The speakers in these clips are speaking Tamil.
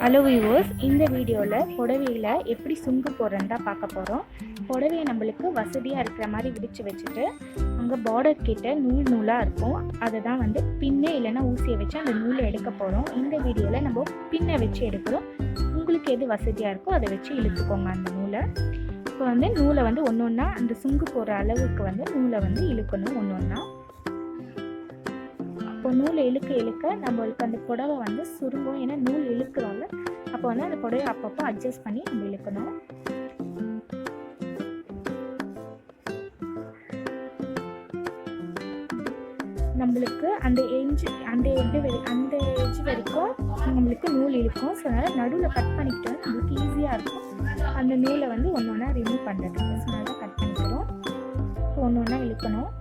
ஹலோ வியூவர்ஸ், இந்த வீடியோவில் புடவையில் எப்படி சுங்கு போடுறேன்னு தான் பார்க்க போகிறோம். புடவையை நம்மளுக்கு வசதியாக இருக்கிற மாதிரி விரித்து வச்சுட்டு அங்கே பார்டர் கிட்ட நூலாக இருக்கும். அதை தான் பின்னை இல்லைன்னா ஊசியை வச்சு அந்த நூலை எடுக்க போகிறோம். இந்த வீடியோவில் நம்ம பின்னை வச்சு எடுக்கிறோம். உங்களுக்கு எது வசதியாக இருக்கோ அதை வச்சு இழுத்துக்கோங்க அந்த நூலை. இப்போ நூலை ஒன்று ஒன்றா அந்த சுங்கு போகிற அளவுக்கு நூலை இழுக்கணும் ஒன்று ஒன்றா. இப்போ நூலை இழுக்க நம்மளுக்கு அந்த புடவை சுருங்கும். ஏன்னா நூல் இழுக்கிறோம்ல, அப்போ அந்த புடவை அப்பப்போ அட்ஜஸ்ட் பண்ணி நம்ம இழுக்கணும். நம்மளுக்கு அந்த எட்ஜ் வரைக்கும் நம்மளுக்கு நூல் இழுக்கும். ஸோ அதனால் நடுவில் கட் பண்ணிக்கிட்டோம் நம்மளுக்கு ஈஸியாக இருக்கும் அந்த நூலை ஒன்று ஒன்றா ரிமூவ் பண்ணுறதுக்கு. ஸோ அதனால் கட் பண்ணிக்கிறோம். இப்போ ஒன்று ஒன்றா இழுக்கணும்.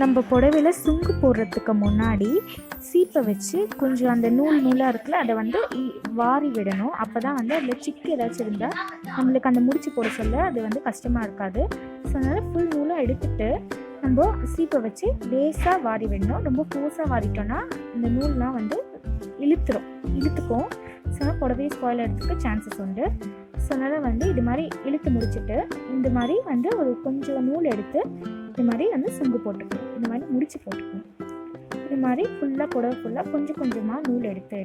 நம்ம புடவையில் சுங்கு போடுறதுக்கு முன்னாடி சீப்பை வச்சு கொஞ்சம் அந்த நூலாக இருக்குல்ல அதை வாரி விடணும். அப்போ தான் அதில் சிக்கு ஏதாச்சும் இருந்தால் நம்மளுக்கு அந்த முடிச்சு போட சொல்ல அது கஷ்டமாக இருக்காது. ஸோ அதனால் ஃபுல் நூலாக எடுத்துகிட்டு நம்ம சீப்பை வச்சு லேசாக வாரி விடணும். ரொம்ப ஃபோர்ஸாக வாரிட்டோன்னா அந்த நூல்லாம் இழுத்துக்கும். ஸோ அதனால் புடவையை ஸ்பாயில் எடுத்துக்க சான்சஸ் உண்டு. ஸோ அதனால் இது மாதிரி இழுத்து முடிச்சுட்டு இந்த மாதிரி ஒரு கொஞ்சம் நூல் எடுத்து இது மாதிரி சுங்கு போட்டுக்கணும். இந்த மாதிரி முடிச்சு போட்டுக்கணும். இது மாதிரி ஃபுல்லாக புடவை ஃபுல்லாக கொஞ்சம் கொஞ்சமாக நூல் எடுத்து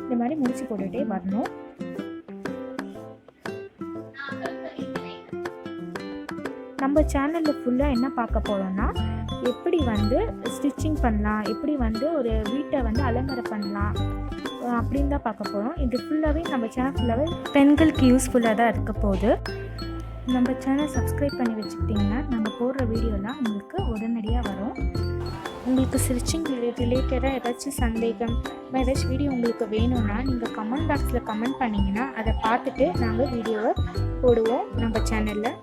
இந்த மாதிரி முடிச்சு போட்டுகிட்டே வரணும். நம்ம சேனலில் ஃபுல்லாக என்ன பார்க்க போகிறோம்னா எப்படி ஸ்டிச்சிங் பண்ணலாம், எப்படி ஒரு வீட்டை அலங்கார பண்ணலாம் அப்படின்னு தான் பார்க்க போகிறோம். இது ஃபுல்லாகவே நம்ம சேனல் ஃபுல்லாகவே பெண்களுக்கு யூஸ்ஃபுல்லாக தான் இருக்க போகுது. நம்ம சேனல் சப்ஸ்கிரைப் பண்ணி வச்சுக்கிட்டிங்கன்னா நாங்கள் போடுற வீடியோலாம் உங்களுக்கு உடனடியாக வரும். உங்களுக்கு ஸ்டிச்சிங் ரிலேட்டடாக ஏதாச்சும் சந்தேகம் ஏதாச்சும் வீடியோ உங்களுக்கு வேணும்னா நீங்கள் கமெண்ட் பாக்ஸில் கமெண்ட் பண்ணிங்கன்னா அதை பார்த்துட்டு நாங்கள் வீடியோவை போடுவோம் நம்ம சேனலில்.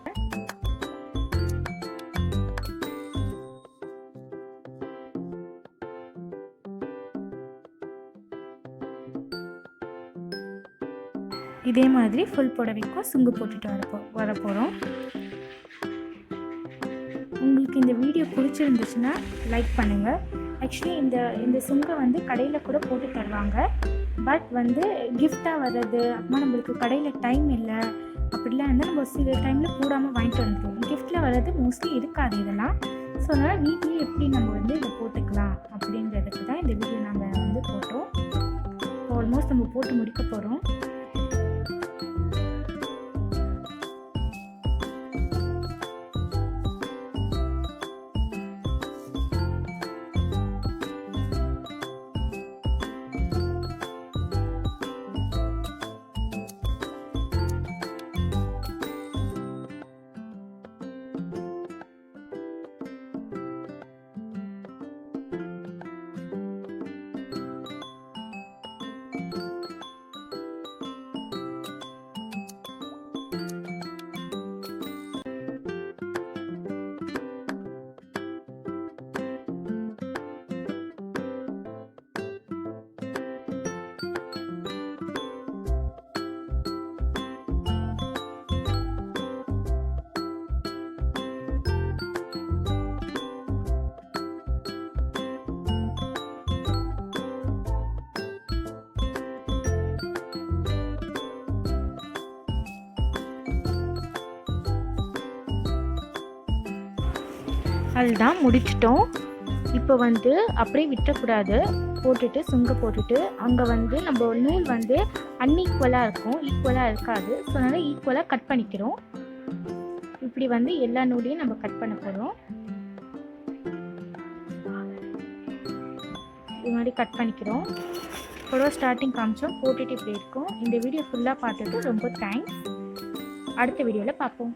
இதே மாதிரி ஃபுல் புடவைக்கும் சுங்கு போட்டுட்டு வர போகிறோம். உங்களுக்கு இந்த வீடியோ பிடிச்சிருந்துச்சுன்னா லைக் பண்ணுங்கள். ஆக்சுவலி இந்த சுங்கை கடையில் கூட போட்டு தருவாங்க. பட் கிஃப்டாக வர்றது அப்புறமா நம்மளுக்கு கடையில் டைம் இல்லை அப்படிலாம் நம்ம சில டைமில் போடாமல் வாங்கிட்டு வந்துடுவோம். கிஃப்டில் வர்றது மோஸ்ட்லி இருக்காது இதெல்லாம். ஸோ அதனால் வீட்லேயே எப்படி நம்ம இதை போட்டுக்கலாம் அப்படின்றதுக்கு தான் இந்த வீடியோ நம்ம போட்டோம். ஆல்மோஸ்ட் நம்ம போட்டு முடிக்க போகிறோம். அதுதான் முடிச்சிட்டோம். இப்போ அப்படியே விட்டுறக்கூடாது. போட்டுட்டு சுங்க போட்டுட்டு அங்கே நம்ம நூல் அன்ஈக்குவலாக இருக்கும், ஈக்குவலாக இருக்காது. ஸோ அதனால் ஈக்குவலாக கட் பண்ணிக்கிறோம். இப்படி எல்லா நூலையும் நம்ம கட் பண்ண போகிறோம். இது மாதிரி கட் பண்ணிக்கிறோம். புடவை ஸ்டார்டிங் காமிச்சோம், போட்டுட்டு இப்படி இருக்கும். இந்த வீடியோ ஃபுல்லாக பார்த்துட்டு ரொம்ப தேங்க்ஸ். அடுத்த வீடியோவில் பார்ப்போம்.